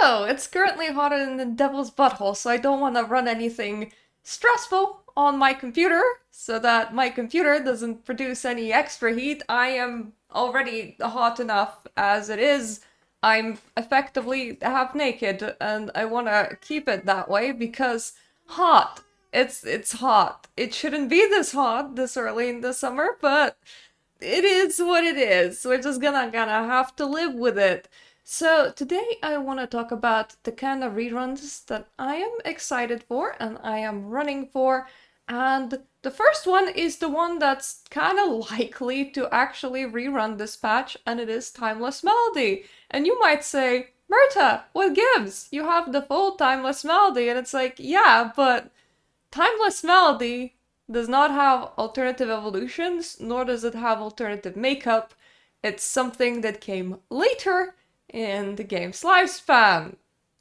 Hello! It's currently hotter than the devil's butthole, so I don't want to run anything stressful on my computer so that my computer doesn't produce any extra heat. I am already hot enough as it is. I'm effectively half naked and I want to keep it that way because hot. It's hot. It shouldn't be this hot this early in the summer, but it is what it is. We're just gonna have to live with it. So today I want to talk about the kind of reruns that I am excited for and I am running for. And the first one is the one that's kind of likely to actually rerun this patch, and it is Timeless Melody. And you might say, Mirta, what gives? You have the full Timeless Melody. And it's like, yeah, but Timeless Melody does not have alternative evolutions, nor does it have alternative makeup. It's something that came later in the game's lifespan.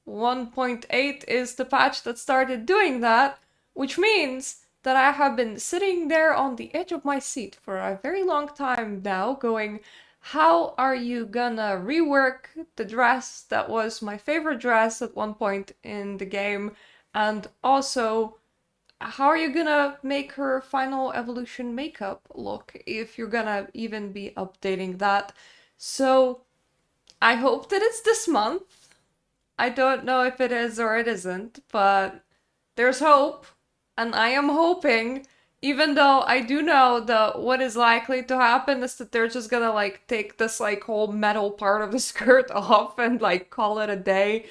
1.8 is the patch that started doing that, which means that I have been sitting there on the edge of my seat for a very long time now, going, how are you gonna rework the dress that was my favorite dress at one point in the game? And also, how are you gonna make her final evolution makeup look if you're gonna even be updating that? So I hope that it's this month. I don't know if it is or it isn't, but there's hope, and I am hoping, even though I do know that what is likely to happen is that they're just gonna like take this like whole metal part of the skirt off and like call it a day.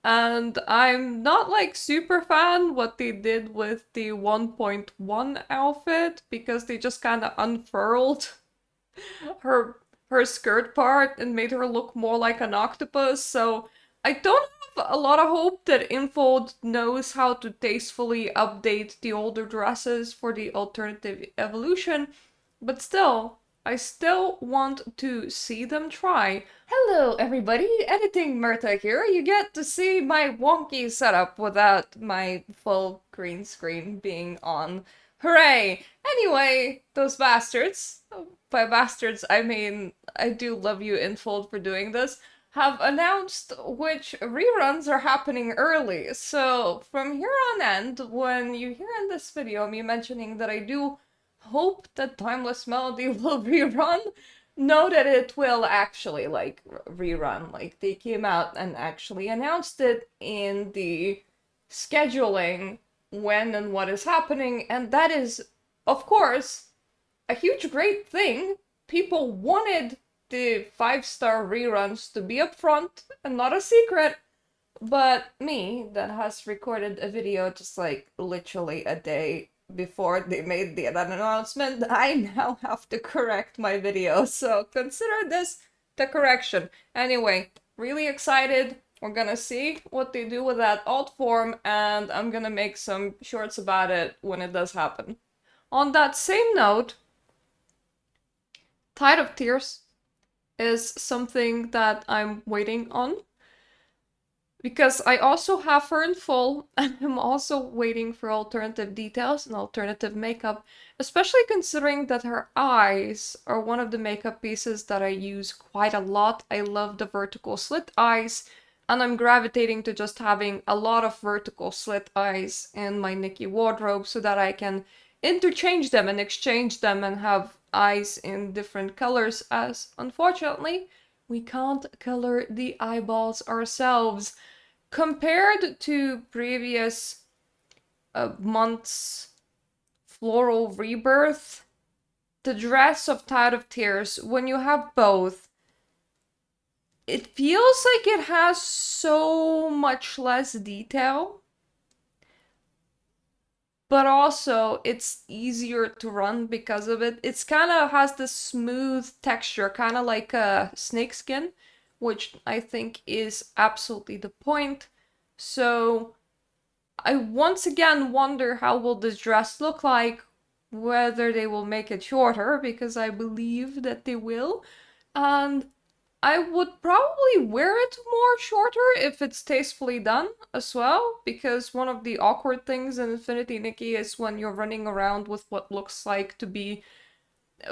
And I'm not like super fan what they did with the 1.1 outfit because they just kind of unfurled her her skirt part and made her look more like an octopus. So I don't have a lot of hope that Infold knows how to tastefully update the older dresses for the alternative evolution, but still, I still want to see them try. Hello everybody, Editing Mirta here. You get to see my wonky setup without my full green screen being on. Hooray! Anyway, those bastards, by bastards I mean I do love you Infold for doing this, have announced which reruns are happening early. So from here on end, when you hear in this video me mentioning that I do hope that Timeless Melody will rerun, know that it will actually like rerun. Like they came out and actually announced it in the scheduling when and what is happening, and that is of course a huge great thing. People wanted the 5-star reruns to be upfront and not a secret, but me, that has recorded a video just like literally a day before they made the announcement, I now have to correct my video, so consider this the correction. Anyway, really excited. We're gonna see what they do with that alt form, and I'm gonna make some shorts about it when it does happen. On that same note, Tide of Tears is something that I'm waiting on because I also have her in full and I'm also waiting for alternative details and alternative makeup, especially considering that her eyes are one of the makeup pieces that I use quite a lot. I love the vertical slit eyes, and I'm gravitating to just having a lot of vertical slit eyes in my Nikki wardrobe so that I can interchange them and exchange them and have eyes in different colors, as unfortunately we can't color the eyeballs ourselves. Compared to previous months' Floral Rebirth, the dress of Tide of Tears, when you have both, it feels like it has so much less detail, but also it's easier to run because of it. It's kind of has this smooth texture, kind of like a snakeskin, which I think is absolutely the point. So I once again wonder how will this dress look like, whether they will make it shorter, because I believe that they will, and I would probably wear it more shorter if it's tastefully done as well, because one of the awkward things in Infinity Nikki is when you're running around with what looks like to be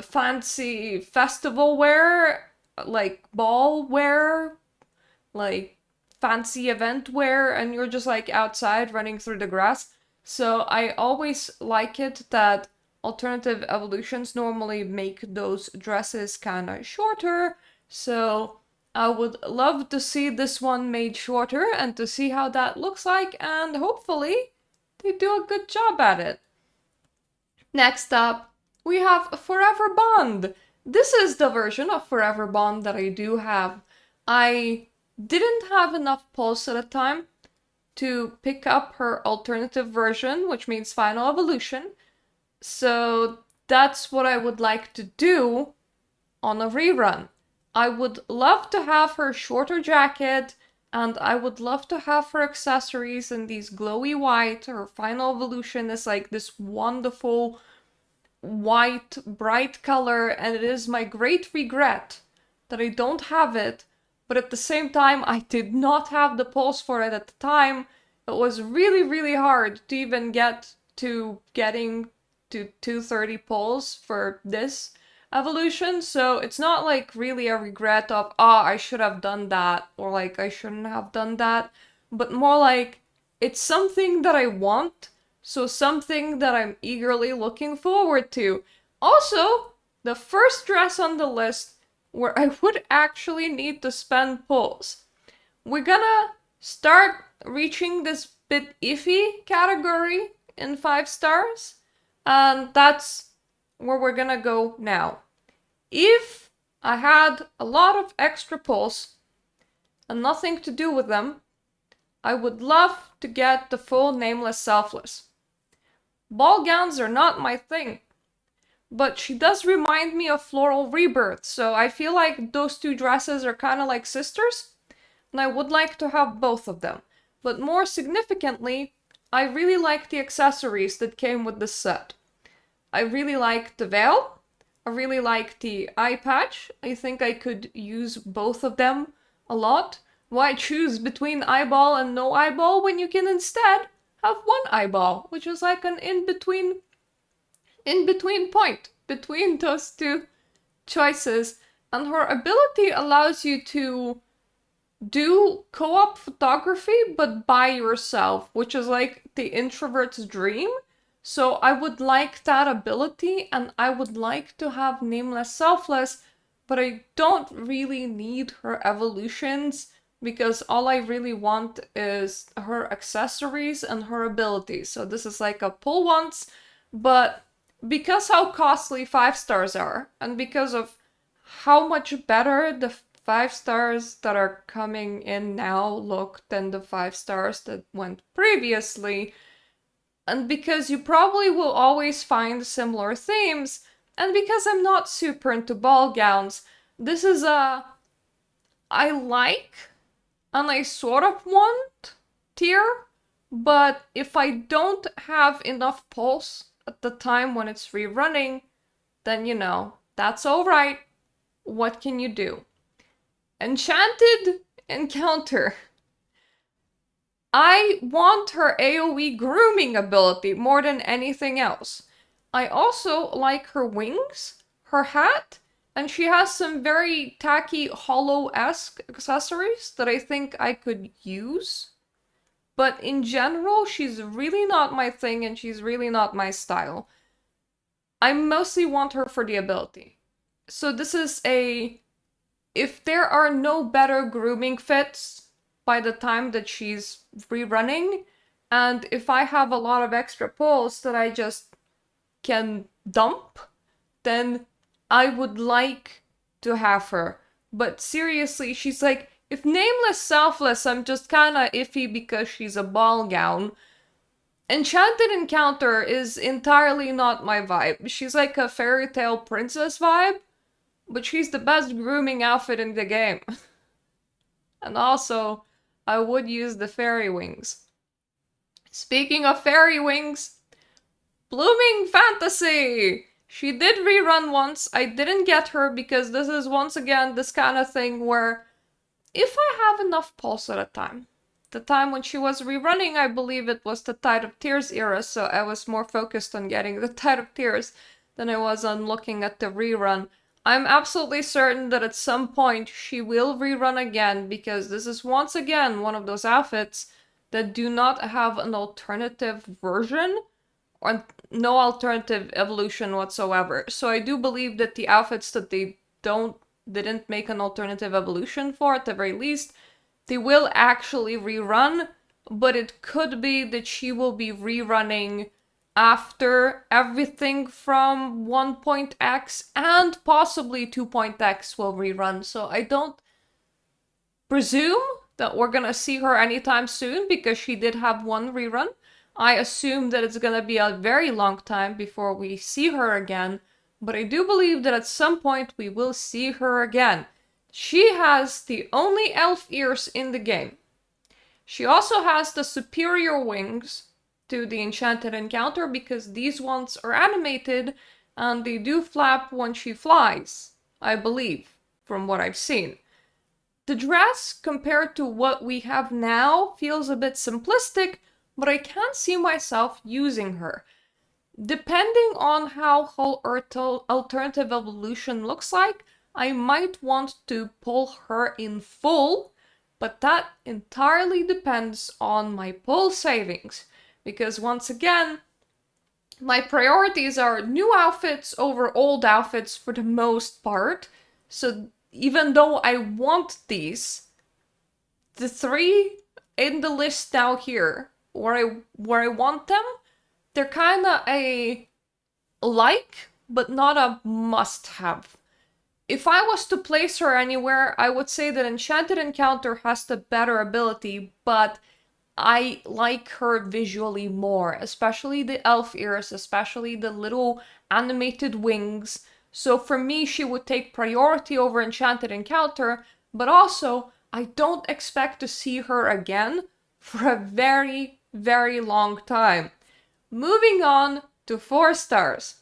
fancy festival wear, like ball wear, like fancy event wear and you're just like outside running through the grass. So I always like it that alternative evolutions normally make those dresses kind of shorter. So I would love to see this one made shorter and to see how that looks like, and hopefully they do a good job at it. Next up, we have Forever Bond. This is the version of Forever Bond that I do have. I didn't have enough pulse at the time to pick up her alternative version, which means Final Evolution. So that's what I would like to do on a rerun. I would love to have her shorter jacket, and I would love to have her accessories in these glowy white. Her Final Evolution is like this wonderful white, bright color, and it is my great regret that I don't have it. But at the same time, I did not have the pulse for it at the time. It was really, really hard to even get to getting to 230 pulse for this evolution. So it's not like really a regret of, I should have done that, or like I shouldn't have done that, but more like it's something that I want, so something that I'm eagerly looking forward to. Also, the first dress on the list where I would actually need to spend pulls. We're gonna start reaching this bit iffy category in 5 stars, and that's where we're gonna go now. If I had a lot of extra pulse and nothing to do with them, I would love to get the full Nameless Selfless. Ball gowns are not my thing, but she does remind me of Floral Rebirth, so I feel like those two dresses are kind of like sisters, and I would like to have both of them. But more significantly, I really like the accessories that came with this set. I really like the veil. I really like the eye patch. I think I could use both of them a lot. Why choose between eyeball and no eyeball when you can instead have one eyeball, which is like an in-between point between those two choices. And her ability allows you to do co-op photography, but by yourself, which is like the introvert's dream. So I would like that ability, and I would like to have Nameless Selfless, but I don't really need her evolutions, because all I really want is her accessories and her abilities. So this is like a pull once, but because how costly 5 stars are, and because of how much better the 5 stars that are coming in now look than the 5 stars that went previously, and because you probably will always find similar themes, and because I'm not super into ball gowns, this is a I like and I sort of want tier, but if I don't have enough pulse at the time when it's rerunning, then that's alright. What can you do? Enchanted Encounter. I want her AoE grooming ability more than anything else. I also like her wings, her hat, and she has some very tacky hollow-esque accessories that I think I could use. But in general, she's really not my thing and she's really not my style. I mostly want her for the ability. So this is if there are no better grooming fits by the time that she's rerunning, and if I have a lot of extra pulls that I just can dump, then I would like to have her. But seriously, she's like, if Nameless Selfless, I'm just kinda iffy because she's a ball gown. Enchanted Encounter is entirely not my vibe. She's like a fairy tale princess vibe, but she's the best grooming outfit in the game. And also, I would use the fairy wings. Speaking of fairy wings, Blooming Fantasy! She did rerun once. I didn't get her because this is once again this kind of thing where if I have enough pulse at a time. The time when she was rerunning, I believe it was the Tide of Tears era, so I was more focused on getting the Tide of Tears than I was on looking at the rerun. I'm absolutely certain that at some point she will rerun again, because this is once again one of those outfits that do not have an alternative version or no alternative evolution whatsoever. So I do believe that the outfits that they didn't make an alternative evolution for, at the very least, they will actually rerun, but it could be that she will be rerunning after everything from 1.x and possibly 2.x will rerun. So I don't presume that we're gonna see her anytime soon because she did have one rerun. I assume that it's gonna be a very long time before we see her again, but I do believe that at some point we will see her again. She has the only elf ears in the game. She also has the superior wings to the Enchanted Encounter because these ones are animated and they do flap when she flies, I believe, from what I've seen. The dress, compared to what we have now, feels a bit simplistic, but I can see myself using her. Depending on how whole alternative evolution looks like, I might want to pull her in full, but that entirely depends on my pull savings. Because once again, my priorities are new outfits over old outfits for the most part. So even though I want these, the three in the list now here, where I want them, they're kinda a like, but not a must-have. If I was to place her anywhere, I would say that Enchanted Encounter has the better ability, but I like her visually more, especially the elf ears, especially the little animated wings. So for me, she would take priority over Enchanted Encounter, but also, I don't expect to see her again for a very, very long time. Moving on to 4 stars.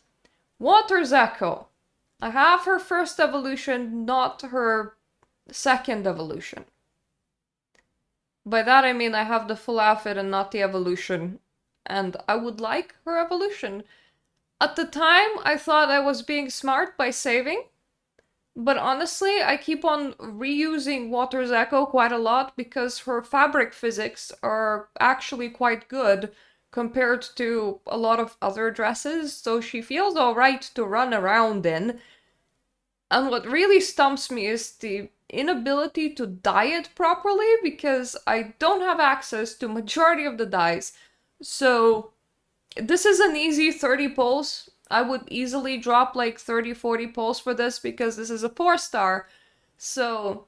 Water's Echo. I have her first evolution, not her second evolution. By that I mean I have the full outfit and not the evolution. And I would like her evolution. At the time, I thought I was being smart by saving. But honestly, I keep on reusing Water's Echo quite a lot because her fabric physics are actually quite good compared to a lot of other dresses, so she feels alright to run around in. And what really stumps me is the inability to dye it properly because I don't have access to majority of the dyes. So this is an easy 30 pulls. I would easily drop like 30-40 pulls for this because this is a 4-star. So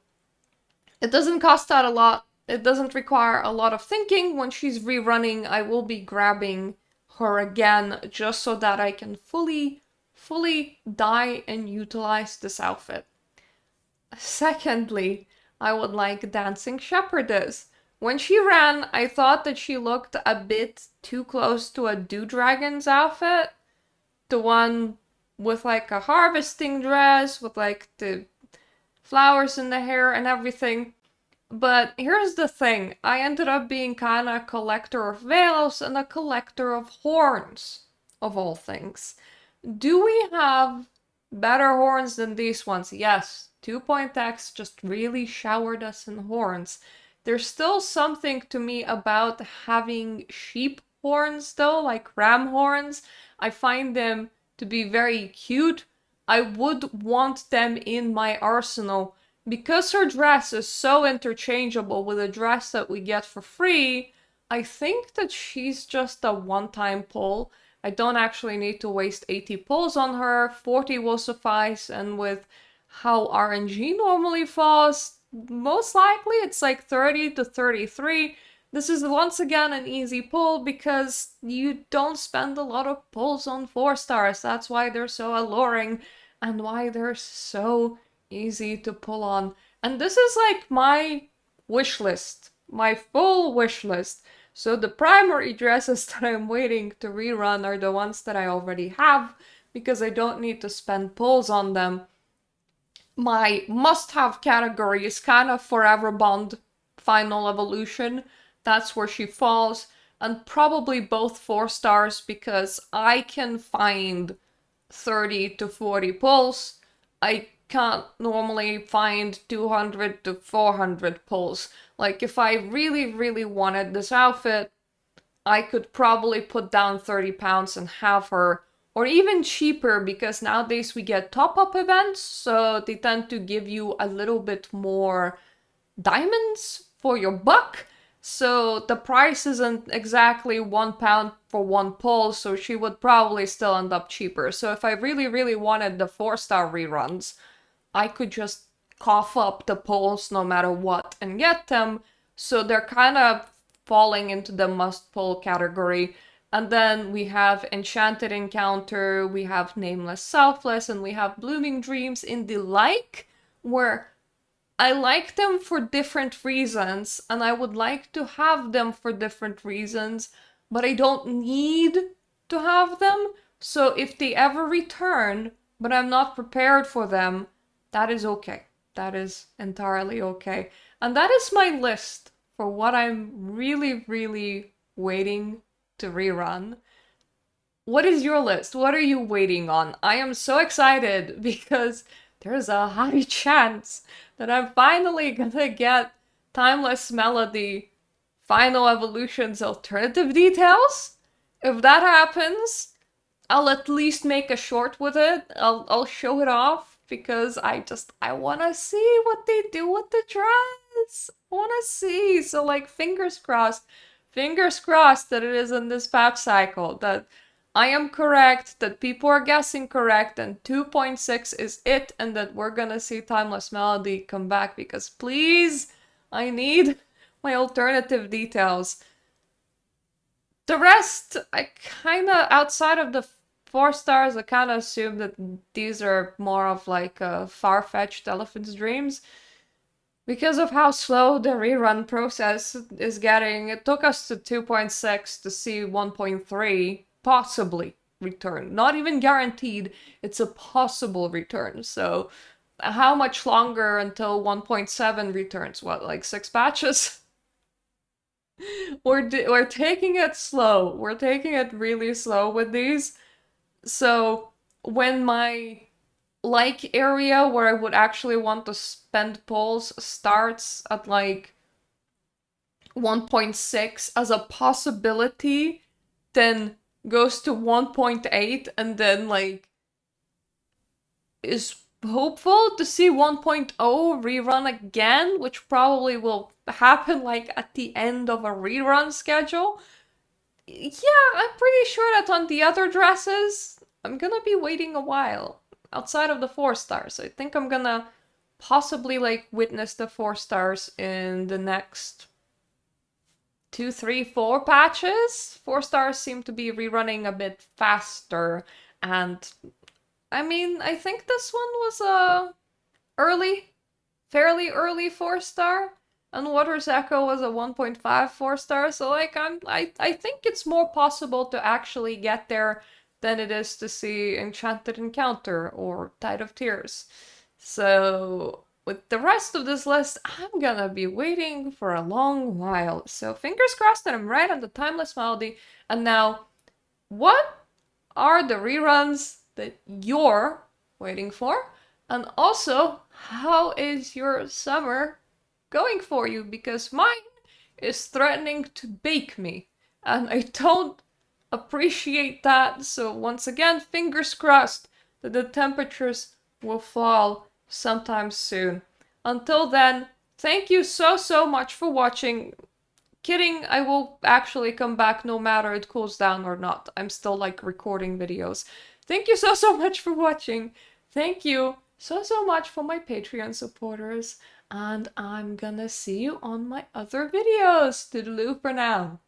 it doesn't cost that a lot. It doesn't require a lot of thinking. When she's rerunning, I will be grabbing her again just so that I can fully dye and utilize this outfit. Secondly, I would like Dancing Shepherdess. When she ran, I thought that she looked a bit too close to a Dew Dragon's outfit. The one with like a harvesting dress, with like the flowers in the hair and everything. But here's the thing, I ended up being kinda a collector of veils and a collector of horns, of all things. Do we have better horns than these ones? Yes, 2.x just really showered us in horns. There's still something to me about having sheep horns though, like ram horns. I find them to be very cute. I would want them in my arsenal. Because her dress is so interchangeable with a dress that we get for free, I think that she's just a one-time pull. I don't actually need to waste 80 pulls on her, 40 will suffice, and with how RNG normally falls, most likely it's like 30 to 33. This is once again an easy pull because you don't spend a lot of pulls on 4 stars. That's why they're so alluring and why they're so easy to pull on. And this is like my wish list, my full wish list. So the primary dresses that I'm waiting to rerun are the ones that I already have because I don't need to spend pulls on them. My must-have category is kind of Forever Bond Final Evolution. That's where she falls. And probably both 4 stars because I can find 30 to 40 pulls I can't normally find 200 to 400 pulls. Like, if I really, really wanted this outfit, I could probably put down 30 pounds and have her, or even cheaper, because nowadays we get top-up events, so they tend to give you a little bit more diamonds for your buck. So the price isn't exactly £1 for one pull, so she would probably still end up cheaper. So if I really, really wanted the 4-star reruns, I could just cough up the pulls no matter what and get them. So they're kind of falling into the must pull category. And then we have Enchanted Encounter, we have Nameless, Selfless, and we have Blooming Dreams in the like, where I like them for different reasons, and I would like to have them for different reasons, but I don't need to have them. So if they ever return, but I'm not prepared for them, that is okay. That is entirely okay. And that is my list for what I'm really, really waiting to rerun. What is your list? What are you waiting on? I am so excited because there's a high chance that I'm finally gonna get Timeless Melody Final Evolution's alternative details. If that happens, I'll at least make a short with it. I'll show it off because I wanna see what they do with the dress. I wanna see. So like fingers crossed that it is in this patch cycle, that I am correct, that people are guessing correct, and 2.6 is it, and that we're gonna see Timeless Melody come back, because please, I need my alternative details. The rest, I kinda, outside of the 4 stars, I kinda assume that these are more of like far-fetched elephant's dreams. Because of how slow the rerun process is getting, it took us to 2.6 to see 1.3 possibly return. Not even guaranteed, it's a possible return. So how much longer until 1.7 returns? What, like 6 patches? We're taking it slow. We're taking it really slow with these. So when my like area where I would actually want to spend pulls starts at like 1.6 as a possibility, then goes to 1.8, and then like is hopeful to see 1.0 rerun again, which probably will happen like at the end of a rerun schedule. Yeah, I'm pretty sure that on the other dresses, I'm gonna be waiting a while outside of the 4 stars. I think I'm gonna possibly like witness the 4 stars in the next 2, 3, 4 patches. 4 stars seem to be rerunning a bit faster, and I mean, I think this one was a fairly early 4 star, and Water's Echo was a 1.5 4 star. So like I think it's more possible to actually get there than it is to see Enchanted Encounter or Tide of Tears. So with the rest of this list, I'm gonna be waiting for a long while. So fingers crossed that I'm right on the Timeless Melody. And now, what are the reruns that you're waiting for? And also, how is your summer going for you? Because mine is threatening to bake me, and I don't appreciate that. So once again, fingers crossed that the temperatures will fall sometime soon. Until then, thank you so much for watching. Kidding, I will actually come back no matter it cools down or not. I'm still like recording videos. Thank you so much for watching. Thank you so much for my Patreon supporters. And I'm gonna see you on my other videos. Toodaloo for now.